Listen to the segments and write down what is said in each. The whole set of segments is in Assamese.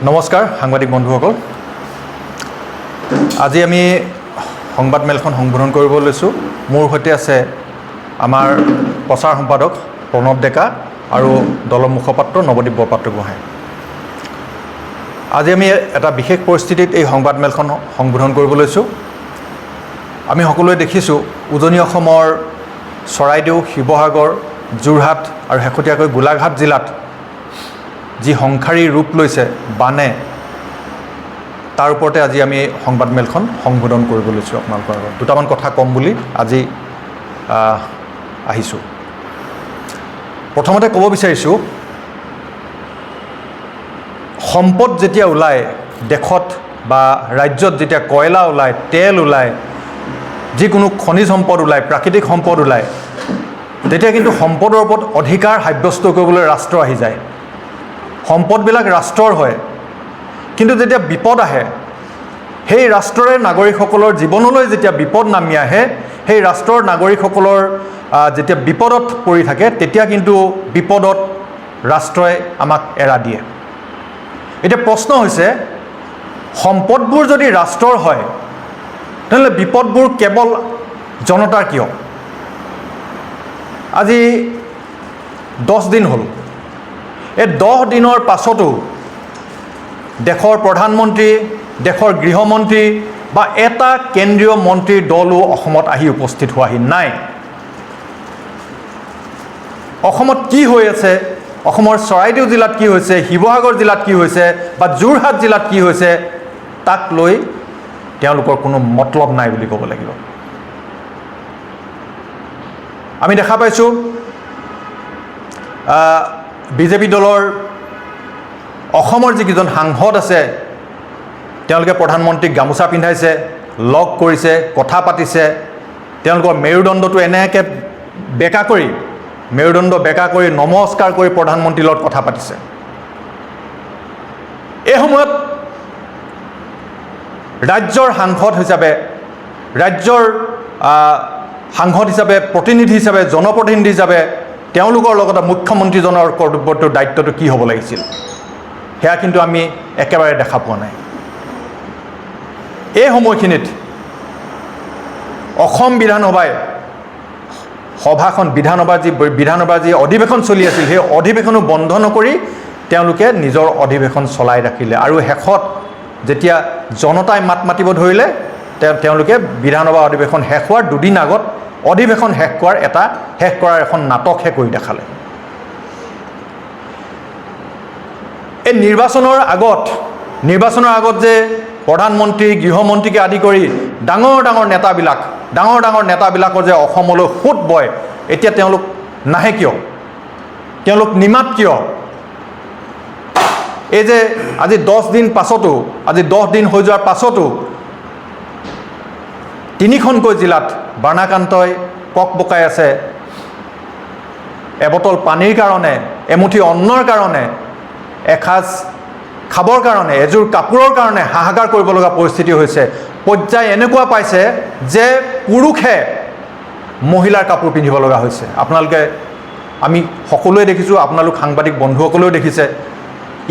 নমস্কাৰ সাংবাদিক বন্ধুসকল, আজি আমি সংবাদ মেলখন সম্বোধন কৰিব লৈছোঁ। মোৰ সৈতে আছে আমাৰ প্ৰচাৰ সম্পাদক প্ৰণৱ ডেকা আৰু দলৰ মুখপাত্ৰ নৱদ্বীপ বৰপাত্ৰ গোহাঁই। আজি আমি এটা বিশেষ পৰিস্থিতিত এই সংবাদ মেলখন সম্বোধন কৰিব লৈছোঁ। আমি সকলোৱে দেখিছোঁ উজনি অসমৰ চৰাইদেউ, শিৱসাগৰ, যোৰহাট আৰু শেহতীয়াকৈ গোলাঘাট জিলাত যি সংসাৰী ৰূপ লৈছে বানে, তাৰ ওপৰতে আজি আমি সংবাদ মেলখন সম্বোধন কৰিব লৈছোঁ আপোনালোকৰ আগত। দুটামান কথা ক'ম বুলি আজি আহিছোঁ। প্ৰথমতে ক'ব বিচাৰিছোঁ, সম্পদ যেতিয়া ওলায় দেশত বা ৰাজ্যত, যেতিয়া কয়লা ওলায়, তেল ওলায়, যিকোনো খনিজ সম্পদ ওলায়, প্ৰাকৃতিক সম্পদ ওলায়, তেতিয়া কিন্তু সম্পদৰ ওপৰত অধিকাৰ সাব্যস্ত কৰিবলৈ ৰাষ্ট্ৰ আহি যায়। সম্পদবিলাক ৰাষ্ট্ৰৰ হয়, কিন্তু যেতিয়া বিপদ আহে, সেই ৰাষ্ট্ৰৰে নাগৰিকসকলৰ জীৱনলৈ যেতিয়া বিপদ নামি আহে, সেই ৰাষ্ট্ৰৰ নাগৰিকসকলৰ যেতিয়া বিপদত পৰি থাকে, তেতিয়া কিন্তু বিপদত ৰাষ্ট্ৰই আমাক এৰা দিয়ে। এতিয়া প্ৰশ্ন হৈছে, সম্পদবোৰ যদি ৰাষ্ট্ৰৰ হয়, তেনেহ'লে বিপদবোৰ কেৱল জনতাৰ কিয়? আজি 10 দিন হ'ল। এই 10 দিনৰ পাছতো দেশৰ প্ৰধানমন্ত্ৰী, দেশৰ গৃহমন্ত্ৰী বা এটা কেন্দ্ৰীয় মন্ত্ৰীৰ দলো অসমত আহি উপস্থিত হোৱাহি নাই। অসমত কি হৈ আছে, অসমৰ চৰাইদেউ জিলাত কি হৈছে, শিৱসাগৰ জিলাত কি হৈছে বা যোৰহাট জিলাত কি হৈছে, তাক লৈ তেওঁলোকৰ কোনো মতলব নাই বুলি ক'ব লাগিব। আমি দেখা পাইছোঁ বিজেপি দলৰ অসমৰ যিকেইজন সাংসদ আছে, তেওঁলোকে প্ৰধানমন্ত্ৰীক গামোচা পিন্ধাইছে, লগ কৰিছে, কথা পাতিছে, তেওঁলোকৰ মেৰুদণ্ডটো এনেকৈ মেৰুদণ্ড বেকা কৰি নমস্কাৰ কৰি প্ৰধানমন্ত্ৰীৰ লগত কথা পাতিছে। এই সময়ত ৰাজ্যৰ সাংসদ হিচাপে, ৰাজ্যৰ সাংসদ হিচাপে, প্ৰতিনিধি হিচাপে, জনপ্ৰতিনিধি হিচাপে তেওঁলোকৰ লগতে মুখ্যমন্ত্ৰীজনৰ কৰ্তব্যটোৰ দায়িত্বটো কি হ'ব লাগিছিল, সেয়া কিন্তু আমি একেবাৰে দেখা পোৱা নাই। এই সময়খিনিত অসম বিধানসভাৰ যি অধিৱেশন চলি আছিল, সেই অধিৱেশনো বন্ধ নকৰি তেওঁলোকে নিজৰ অধিৱেশন চলাই ৰাখিলে। আৰু শেষত যেতিয়া জনতাই মাত মাতিব ধৰিলে, তেওঁলোকে বিধানসভা অধিৱেশন শেষ হোৱাৰ দুদিন আগত অধিৱেশন শেষ কৰাৰ এখন নাটকহে কৰি দেখালে। এই নিৰ্বাচনৰ আগত যে প্ৰধানমন্ত্ৰী, গৃহমন্ত্ৰীকে আদি কৰি ডাঙৰ ডাঙৰ নেতাবিলাকৰ যে অসমলৈ সোঁত বয়, এতিয়া তেওঁলোক নাহে কিয়? তেওঁলোক নিমাত কিয়? এই যে আজি 10 দিন হৈ যোৱাৰ পাছতো 3খনকৈ জিলাত বানাক্ৰান্তই ককবকাই আছে। এবটল পানীৰ কাৰণে, এমুঠি অন্নৰ কাৰণে, এসাঁজ খাবৰ কাৰণে, এযোৰ কাপোৰৰ কাৰণে হাহাকাৰ কৰিব লগা পৰিস্থিতি হৈছে। পৰ্যায় এনেকুৱা পাইছে যে পুৰুষে মহিলাৰ কাপোৰ পিন্ধিব লগা হৈছে। আমি সকলোৱে দেখিছোঁ, আপোনালোক সাংবাদিক বন্ধুসকলেও দেখিছে।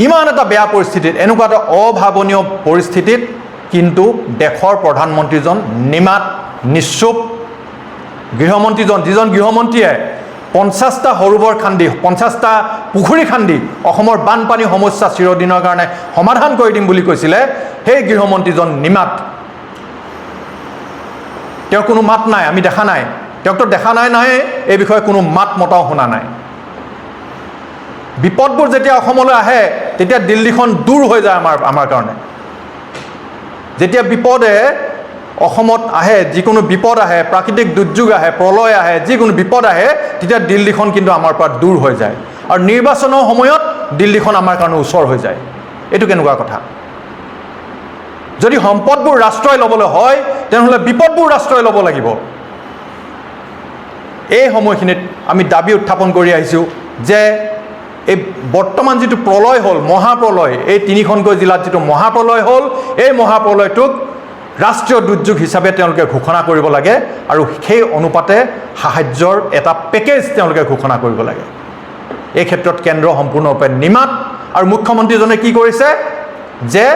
ইমান এটা বেয়া পৰিস্থিতিত, এনেকুৱা এটা অভাৱনীয় পৰিস্থিতিত কিন্তু দেশৰ প্ৰধানমন্ত্ৰীজন নিমাত, নিশ্চুপ। যিজন গৃহমন্ত্ৰীয়ে 50টা সৰোবৰ খান্দি, 50টা পুখুৰী খান্দি অসমৰ বানপানী সমস্যা চিৰদিনৰ কাৰণে সমাধান কৰি দিম বুলি কৈছিলে, সেই গৃহমন্ত্ৰীজন নিমাত। তেওঁৰ কোনো মাত নাই, আমি দেখা নাই। তেওঁকতো দেখা নাই, এই বিষয়ে কোনো মাত মতাও শুনা নাই। বিপদবোৰ যেতিয়া অসমলৈ আহে, তেতিয়া দিল্লীখন দূৰ হৈ যায় আমাৰ কাৰণে। যেতিয়া বিপদে অসমত আহে, যিকোনো বিপদ আহে, প্ৰাকৃতিক দুৰ্যোগ আহে, প্ৰলয় আহে, যিকোনো বিপদ আহে, তেতিয়া দিল্লীখন কিন্তু আমাৰ পৰা দূৰ হৈ যায়। আৰু নিৰ্বাচনৰ সময়ত দিল্লীখন আমাৰ কাৰণে ওচৰ হৈ যায়। এইটো কেনেকুৱা কথা? যদি সম্পদবোৰ ৰাষ্ট্ৰই ল'বলৈ হয়, তেনেহ'লে বিপদবোৰ ৰাষ্ট্ৰই ল'ব লাগিব। এই সময়খিনিত আমি দাবী উত্থাপন কৰি আহিছোঁ যে এই বৰ্তমান যিটো প্ৰলয় হ'ল, মহাপ্ৰলয়, এই 3খনকৈ জিলাত যিটো মহাপ্ৰলয় হ'ল, এই মহাপ্ৰলয়টোক ৰাষ্ট্ৰীয় দুৰ্যোগ হিচাপে তেওঁলোকে ঘোষণা কৰিব লাগে আৰু সেই অনুপাতে সাহায্যৰ এটা পেকেজ তেওঁলোকে ঘোষণা কৰিব লাগে। এই ক্ষেত্ৰত কেন্দ্ৰ সম্পূৰ্ণৰূপে নিমাত। আৰু মুখ্যমন্ত্ৰীজনে কি কৰিছে? যে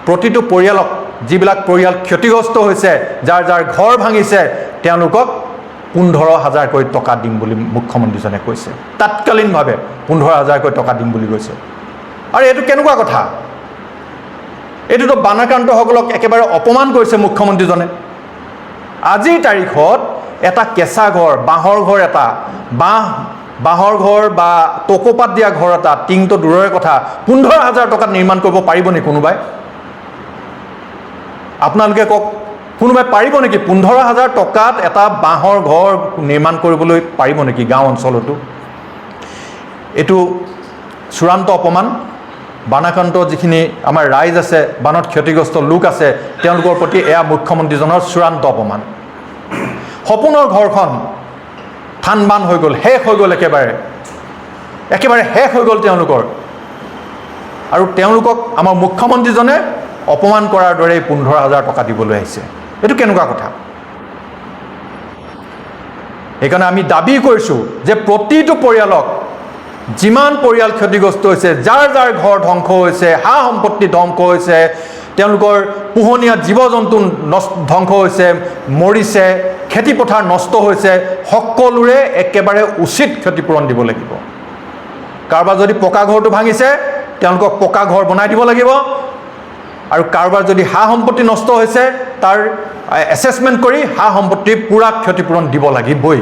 প্ৰতিটো পৰিয়ালক, যিবিলাক পৰিয়াল ক্ষতিগ্ৰস্ত হৈছে, যাৰ যাৰ ঘৰ ভাঙিছে, তেওঁলোকক 15,000কৈ টকা দিম বুলি মুখ্যমন্ত্ৰীজনে কৈছে। তাৎকালীনভাৱে 15,000কৈ টকা দিম বুলি কৈছে। আৰু এইটো কেনেকুৱা কথা? এইটোতো বানাক্ৰান্তসকলক একেবাৰে অপমান কৰিছে মুখ্যমন্ত্ৰীজনে। আজিৰ তাৰিখত এটা কেঁচা ঘৰ, বাঁহৰ ঘৰ এটা, বাঁহৰ ঘৰ বা টকোপাত দিয়া ঘৰ এটা, টিংটো দূৰৰে কথা, 15,000 টকাত নিৰ্মাণ কৰিব পাৰিব নেকি কোনোবাই? আপোনালোকে কওক, কোনোবাই পাৰিব নেকি 15,000 টকাত এটা বাঁহৰ ঘৰ নিৰ্মাণ কৰিবলৈ পাৰিব নেকি গাঁও অঞ্চলতো? এইটো চূড়ান্ত অপমান। বানাক্ৰান্ত যিখিনি আমাৰ ৰাইজ আছে, বানত ক্ষতিগ্ৰস্ত লোক আছে, তেওঁলোকৰ প্ৰতি এয়া মুখ্যমন্ত্ৰীজনৰ চূড়ান্ত অপমান। সপোনৰ ঘৰখন থান বান হৈ গ'ল, শেষ হৈ গ'ল, একেবাৰে শেষ হৈ গ'ল তেওঁলোকৰ। আৰু তেওঁলোকক আমাৰ মুখ্যমন্ত্ৰীজনে অপমান কৰাৰ দৰে 15,000 টকা দিবলৈ আহিছে। এইটো কেনেকুৱা কথা? সেইকাৰণে আমি দাবী কৰিছোঁ যে প্ৰতিটো পৰিয়ালক, যিমান পৰিয়াল ক্ষতিগ্ৰস্ত হৈছে, যাৰ যাৰ ঘৰ ধ্বংস হৈছে, সা সম্পত্তি ধ্বংস হৈছে, তেওঁলোকৰ পোহনীয়া জীৱ জন্তু ধ্বংস হৈছে, মৰিছে, খেতিপথাৰ নষ্ট হৈছে, সকলোৰে একেবাৰে উচিত ক্ষতিপূৰণ দিব লাগিব। কাৰোবাৰ যদি পকা ঘৰটো ভাঙিছে, তেওঁলোকক পকা ঘৰ বনাই দিব লাগিব। আৰু কাৰোবাৰ যদি সা সম্পত্তি নষ্ট হৈছে, তাৰ এছেছমেণ্ট কৰি সা সম্পত্তিৰ পূৰা ক্ষতিপূৰণ দিব লাগিবই।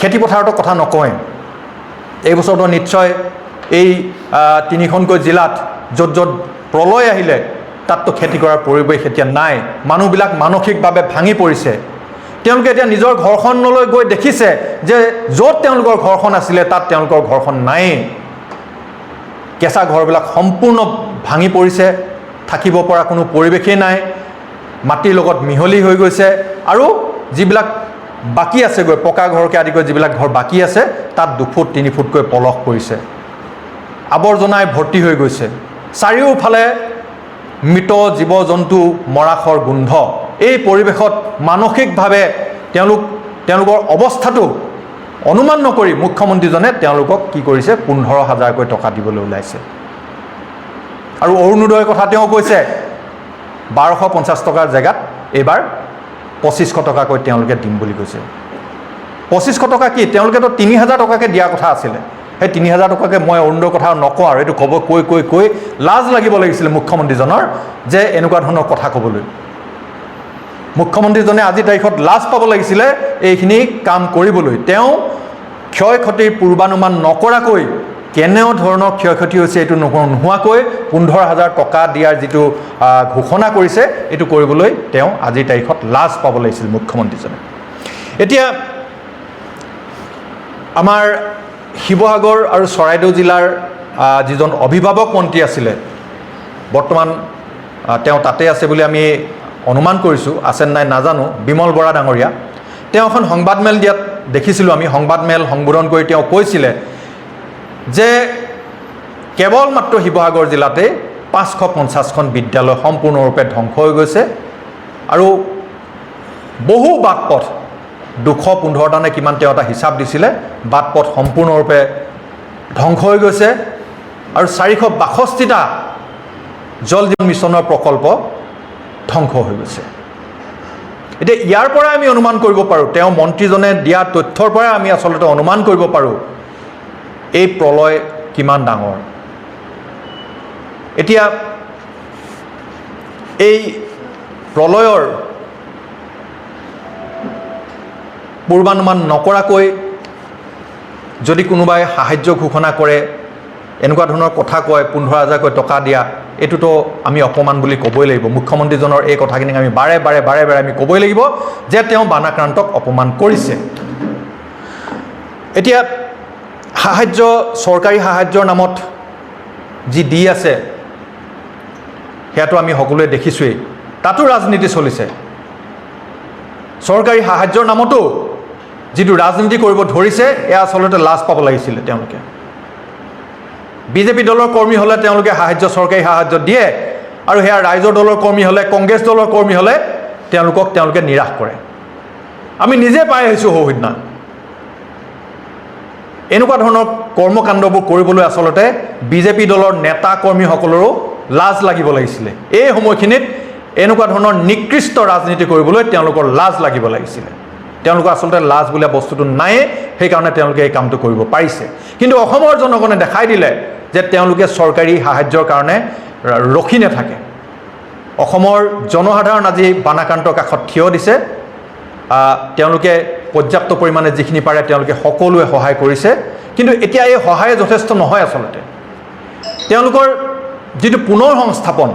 খেতিপথাৰতো কথা নকওঁৱেই। এই বছৰতো নিশ্চয় এই 3খনকৈ জিলাত য'ত য'ত প্ৰলয় আহিলে, তাততো খেতি কৰাৰ পৰিৱেশ এতিয়া নাই। মানুহবিলাক মানসিকভাৱে ভাঙি পৰিছে। তেওঁলোকে এতিয়া নিজৰ ঘৰখনলৈ গৈ দেখিছে যে য'ত তেওঁলোকৰ ঘৰখন আছিলে, তাত তেওঁলোকৰ ঘৰখন নায়েই। কেঁচা ঘৰবিলাক সম্পূৰ্ণ ভাঙি পৰিছে, থাকিব পৰা কোনো পৰিৱেশেই নাই, মাটিৰ লগত মিহলি হৈ গৈছে। আৰু যিবিলাক বাকী আছেগৈ, পকা ঘৰকে আদি কৰি যিবিলাক ঘৰ বাকী আছে, তাত 2 ফুট 3 ফুটকৈ পলস পৰিছে, আৱৰ্জনাই ভৰ্তি হৈ গৈছে। চাৰিওফালে মৃত জীৱ জন্তু, মৰাশৰ গোন্ধ। এই পৰিৱেশত মানসিকভাৱে তেওঁলোকৰ অৱস্থাটো অনুমান নকৰি মুখ্যমন্ত্ৰীজনে তেওঁলোকক কি কৰিছে, 15,000কৈ টকা দিবলৈ ওলাইছে। আৰু অৰুণোদয়ৰ কথা তেওঁ কৈছে, 1250 টকাৰ জেগাত এইবাৰ 2500 টকাকৈ তেওঁলোকে দিম বুলি কৈছে। 2500 টকা কি? তেওঁলোকেতো 3,000 টকাকৈ দিয়া কথা আছিলে। সেই 3,000 টকাকৈ মই অৰুণোদয়ৰ কথা নকওঁ আৰু, এইটো কৈ লাজ লাগিব লাগিছিলে মুখ্যমন্ত্ৰীজনৰ যে এনেকুৱা ধৰণৰ কথা ক'বলৈ। মুখ্যমন্ত্ৰীজনে আজিৰ তাৰিখত লাজ পাব লাগিছিলে এইখিনি কাম কৰিবলৈ। তেওঁ ক্ষয় ক্ষতিৰ পূৰ্বানুমান নকৰাকৈ, কেনে ধৰণৰ ক্ষয় ক্ষতি হৈছে এইটো নোহোৱাকৈ 15,000 টকা দিয়াৰ যিটো ঘোষণা কৰিছে, এইটো কৰিবলৈ তেওঁ আজিৰ তাৰিখত লাজ পাব লাগিছিল মুখ্যমন্ত্ৰীজনে। এতিয়া আমাৰ শিৱসাগৰ আৰু চৰাইদেউ জিলাৰ যিজন অভিভাৱক মন্ত্ৰী আছিলে, বৰ্তমান তেওঁ তাতে আছে বুলি আমি অনুমান কৰিছোঁ, আছে নাই নাজানো, বিমল বৰা ডাঙৰীয়া। তেওঁ এখন সংবাদমেল দিয়াত দেখিছিলোঁ আমি। সংবাদমেল সম্বোধন কৰি তেওঁ কৈছিলে যে কেৱল মাত্ৰ শিৱসাগৰ জিলাতে 550খন বিদ্যালয় সম্পূৰ্ণৰূপে ধ্বংস হৈ গৈছে। আৰু বহু বাট পথ, 215টা নে কিমান তেওঁ এটা হিচাপ দিছিলে, বাট পথ সম্পূৰ্ণৰূপে ধ্বংস হৈ গৈছে। আৰু 462টা জল জীৱন মিছনৰ প্ৰকল্প ধ্বংস হৈ গৈছে। এতিয়া ইয়াৰ পৰা আমি অনুমান কৰিব পাৰোঁ, তেওঁ মন্ত্ৰীজনে দিয়া তথ্যৰ পৰা আমি আচলতে অনুমান কৰিব পাৰোঁ এই প্ৰলয় কিমান ডাঙৰ। এতিয়া এই প্ৰলয়ৰ পূৰ্বানুমান নকৰাকৈ যদি কোনোবাই সাহায্য ঘোষণা কৰে, এনেকুৱা ধৰণৰ কথা কয়, 15,000কৈ টকা দিয়া, এইটোতো আমি অপমান বুলি ক'বই লাগিব। মুখ্যমন্ত্ৰীজনৰ এই কথাখিনিক আমি বাৰে বাৰে আমি ক'বই লাগিব যে তেওঁ বানাক্ৰান্তক অপমান কৰিছে। এতিয়া সাহায্য, চৰকাৰী সাহায্যৰ নামত যি দি আছে, সেয়াটো আমি সকলোৱে দেখিছোৱেই। তাতো ৰাজনীতি চলিছে। চৰকাৰী সাহায্যৰ নামতো যিটো ৰাজনীতি কৰিব ধৰিছে, এয়া আচলতে লাজ পাব লাগিছিলে তেওঁলোকে। বিজেপি দলৰ কৰ্মী হ'লে তেওঁলোকে সাহায্য, চৰকাৰী সাহায্য দিয়ে, আৰু সেয়া ৰাইজৰ দলৰ কৰ্মী হ'লে, কংগ্ৰেছ দলৰ কৰ্মী হ'লে তেওঁলোকে নিৰাশ কৰে। আমি নিজে পাই আহিছোঁ সৌহিদিনা। এনেকুৱা ধৰণৰ কৰ্মকাণ্ডবোৰ কৰিবলৈ আচলতে বিজেপি দলৰ নেতা কৰ্মীসকলৰো লাজ লাগিব লাগিছিলে। এই সময়খিনিত এনেকুৱা ধৰণৰ নিকৃষ্ট ৰাজনীতি কৰিবলৈ তেওঁলোকৰ লাজ লাগিব লাগিছিলে। তেওঁলোকৰ আচলতে লাজ বোলা বস্তুটো নাইয়ে, সেইকাৰণে তেওঁলোকে এই কামটো কৰিব পাৰিছে। কিন্তু অসমৰ জনগণে দেখাই দিলে যে তেওঁলোকে চৰকাৰী সাহায্যৰ কাৰণে ৰখি নাথাকে। অসমৰ জনসাধাৰণ আজি বানাক্ৰান্তৰ কাষত থিয় দিছে। তেওঁলোকে পৰ্যাপ্ত পৰিমাণে যিখিনি পাৰে তেওঁলোকে সকলোৱে সহায় কৰিছে। কিন্তু এতিয়া এই সহায়ে যথেষ্ট নহয়। আচলতে তেওঁলোকৰ যিটো পুনৰ সংস্থাপন,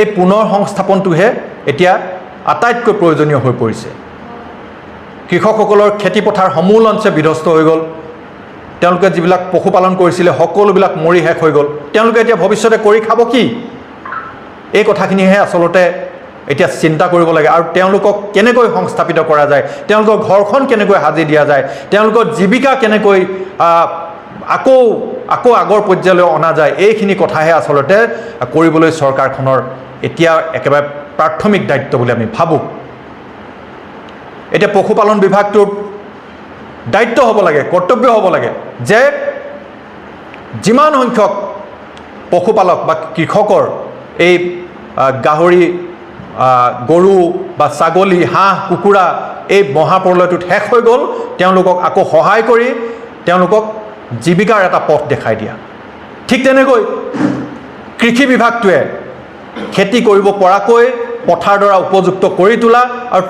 এই পুনৰ সংস্থাপনটোহে এতিয়া আটাইতকৈ প্ৰয়োজনীয় হৈ পৰিছে। কৃষকসকলৰ খেতিপথাৰ সমূল অংশে বিধ্বস্ত হৈ গ'ল। তেওঁলোকে যিবিলাক পশুপালন কৰিছিলে সকলোবিলাক মৰি শেষ হৈ গ'ল। তেওঁলোকে এতিয়া ভৱিষ্যতে কৰি খাব কি? এই কথাখিনিহে আচলতে এতিয়া চিন্তা কৰিব লাগে। আৰু তেওঁলোকক কেনেকৈ সংস্থাপিত কৰা যায়, তেওঁলোকৰ ঘৰখন কেনেকৈ সাজি দিয়া যায়, তেওঁলোকৰ জীৱিকা কেনেকৈ আকৌ আগৰ পৰ্যায়লৈ অনা যায়, এইখিনি কথাহে আচলতে কৰিবলৈ চৰকাৰখনৰ এতিয়া একেবাৰে প্ৰাথমিক দায়িত্ব বুলি আমি ভাবোঁ। এতিয়া পশুপালন বিভাগটোৰ দায়িত্ব হ'ব লাগে, কৰ্তব্য হ'ব লাগে যে যিমান সংখ্যক পশুপালক বা কৃষকৰ এই গাহৰি, গৰু বা ছাগলী, হাঁহ, কুকুৰা এই মহাপ্ৰলয়টোত শেষ হৈ গ'ল, তেওঁলোকক আকৌ সহায় কৰি তেওঁলোকক জীৱিকাৰ এটা পথ দেখাই দিয়া। ঠিক তেনেকৈ কৃষি বিভাগটোৱে খেতি কৰিব পৰাকৈ পথাৰ ডৰা উপযুক্ত কৰি তোলা আৰু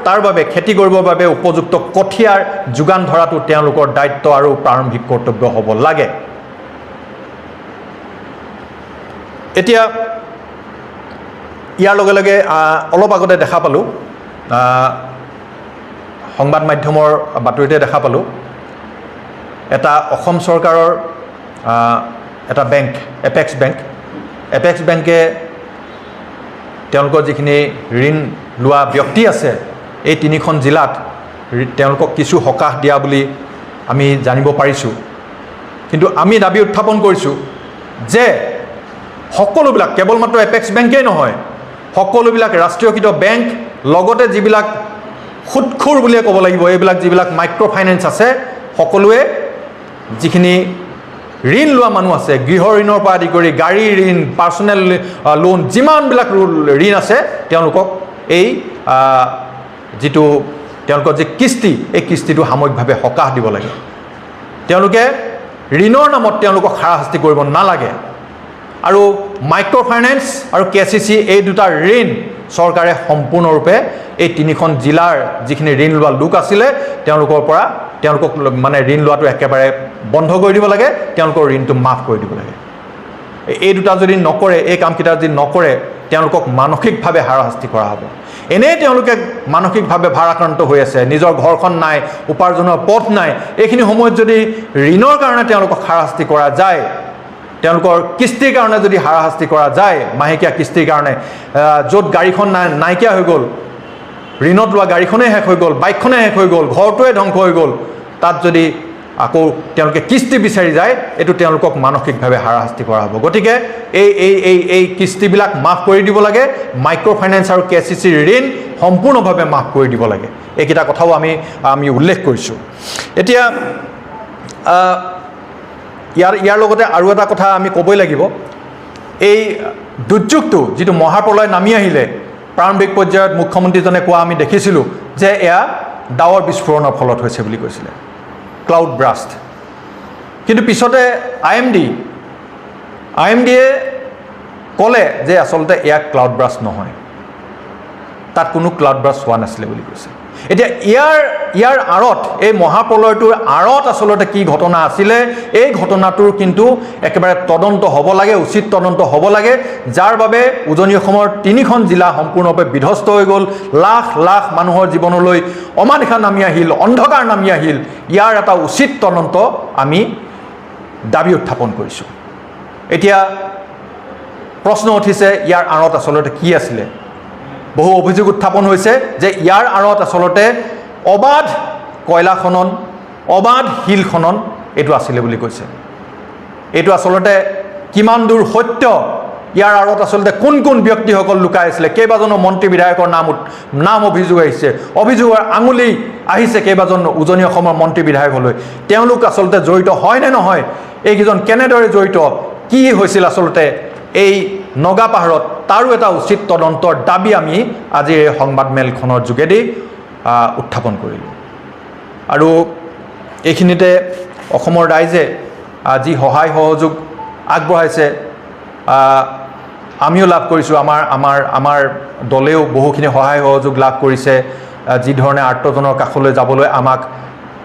তাৰ বাবে খেতি কৰিবৰ বাবে উপযুক্ত কঠীয়াৰ যোগান ধৰাটো তেওঁলোকৰ দায়িত্ব আৰু প্ৰাৰম্ভিক কৰ্তব্য হ'ব লাগে। এতিয়া ইয়াৰ লগে লগে অলপ আগতে দেখা পালোঁ, সংবাদ মাধ্যমৰ বাতৰিতে দেখা পালোঁ, এটা অসম চৰকাৰৰ এটা বেংক, এপেক্স বেংকে তেওঁলোকৰ যিখিনি ঋণ লোৱা ব্যক্তি আছে এই 3খন জিলাত তেওঁলোকক কিছু সকাহ দিয়া বুলি আমি জানিব পাৰিছোঁ। কিন্তু আমি দাবী উত্থাপন কৰিছোঁ যে সকলোবিলাক, কেৱল মাত্ৰ এপেক্স বেংকেই নহয়, সকলোবিলাক ৰাষ্ট্ৰীয়কৃত বেংক, লগতে যিবিলাক সুদখোৰ বুলিয়ে ক'ব লাগিব, এইবিলাক যিবিলাক মাইক্ৰ' ফাইনেন্স আছে, সকলোৱে যিখিনি ঋণ লোৱা মানুহ আছে, গৃহ ঋণৰ পৰা আদি কৰি গাড়ী ঋণ, পাৰ্চনেল লোন, যিমানবিলাক ঋণ আছে, তেওঁলোকক এই যিটো তেওঁলোকৰ যি কিস্তি, এই কিস্তিটো সাময়িকভাৱে সকাহ দিব লাগে। তেওঁলোকে ঋণৰ নামত তেওঁলোকক হাৰাশাস্তি কৰিব নালাগে। আৰু মাইক্ৰ' ফাইনেন্স আৰু KCC এই দুটা ঋণ চৰকাৰে সম্পূৰ্ণৰূপে এই 3খন জিলাৰ যিখিনি ঋণ লোৱা লোক আছিলে তেওঁলোকক মানে ঋণ লোৱাটো একেবাৰে বন্ধ কৰি দিব লাগে, তেওঁলোকৰ ঋণটো মাফ কৰি দিব লাগে। এই দুটা যদি নকৰে, এই কামকেইটা যদি নকৰে, তেওঁলোকক মানসিকভাৱে হাৰাশাস্তি কৰা হ'ব। এনেই তেওঁলোকে মানসিকভাৱে ভাৰাক্ৰান্ত হৈ আছে, নিজৰ ঘৰখন নাই, উপাৰ্জনৰ পথ নাই, এইখিনি সময়ত যদি ঋণৰ কাৰণে তেওঁলোকক হাৰাশাস্তি কৰা যায়, তেওঁলোকৰ কিস্তিৰ কাৰণে যদি হাৰাশাস্তি কৰা যায়, মাহেকীয়া কিস্তিৰ কাৰণে, য'ত গাড়ীখন নাইকিয়া হৈ গ'ল, ঋণত লোৱা গাড়ীখনেই শেষ হৈ গ'ল, বাইকখনেই শেষ হৈ গ'ল, ঘৰটোৱে ধ্বংস হৈ গ'ল, তাত যদি আকৌ তেওঁলোকে কিস্তি বিচাৰি যায়, এইটো তেওঁলোকক মানসিকভাৱে হাৰাশাস্তি কৰা হ'ব। গতিকে এই কিস্তিবিলাক মাফ কৰি দিব লাগে, মাইক্ৰ' ফাইনেন্স আৰু KCC ঋণ সম্পূৰ্ণভাৱে মাফ কৰি দিব লাগে। এইকেইটা কথাও আমি উল্লেখ কৰিছোঁ। এতিয়া ইয়াৰ লগতে আৰু এটা কথা আমি ক'বই লাগিব, এই দুৰ্যোগটো যিটো মহাপ্ৰলয় নামি আহিলে, প্ৰাৰম্ভিক পৰ্যায়ত মুখ্যমন্ত্ৰীজনে কোৱা আমি দেখিছিলোঁ যে এয়া ডাৱৰ বিস্ফোৰণৰ ফলত হৈছে বুলি কৈছিলে, ক্লাউড ব্ৰাষ্ট। কিন্তু পিছতে IMDয়ে ক'লে যে আচলতে এয়া ক্লাউড ব্ৰাষ্ট নহয়, তাত কোনো ক্লাউড ব্ৰাষ্ট হোৱা নাছিলে বুলি কৈছে। এতিয়া ইয়াৰ আঁৰত, এই মহাপ্ৰলয়টোৰ আঁৰত আচলতে কি ঘটনা আছিলে, এই ঘটনাটোৰ কিন্তু একেবাৰে তদন্ত হ'ব লাগে, উচিত তদন্ত হ'ব লাগে, যাৰ বাবে উজনি অসমৰ 3খন জিলা সম্পূৰ্ণৰূপে বিধ্বস্ত হৈ গ'ল, লাখ লাখ মানুহৰ জীৱনলৈ অমানিশা নামি আহিল, অন্ধকাৰ নামি আহিল। ইয়াৰ এটা উচিত তদন্ত আমি দাবী উত্থাপন কৰিছোঁ। এতিয়া প্ৰশ্ন উঠিছে, ইয়াৰ আঁৰত আচলতে কি আছিলে? বহু অভিযোগ উত্থাপন হৈছে যে ইয়াৰ আঁৰত আচলতে অবাধ কয়লা খনন, অবাধ শিল খনন এইটো আছিলে বুলি কৈছে। এইটো আচলতে কিমান দূৰ সত্য, ইয়াৰ আঁৰত আচলতে কোন কোন ব্যক্তিসকল লুকাই আছিলে, কেইবাজনো মন্ত্ৰী বিধায়কৰ নাম অভিযোগ আহিছে, অভিযোগৰ আঙুলি আহিছে কেইবাজন উজনি অসমৰ মন্ত্ৰী বিধায়কলৈ। তেওঁলোক আচলতে জড়িত হয় নে নহয়, এইকেইজন কেনেদৰে জড়িত, কি হৈছিল আচলতে এই নগা পাহাৰত, তাৰো এটা উচিত তদন্তৰ দাবী আমি আজিৰ এই সংবাদমেলখনৰ যোগেদি উত্থাপন কৰিলোঁ। আৰু এইখিনিতে অসমৰ ৰাইজে যি সহায় সহযোগ আগবঢ়াইছে আমিও লাভ কৰিছোঁ, আমাৰ দলেও বহুখিনি সহায় সহযোগ লাভ কৰিছে, যি ধৰণে আৰ্তজনৰ কাষলৈ যাবলৈ আমাক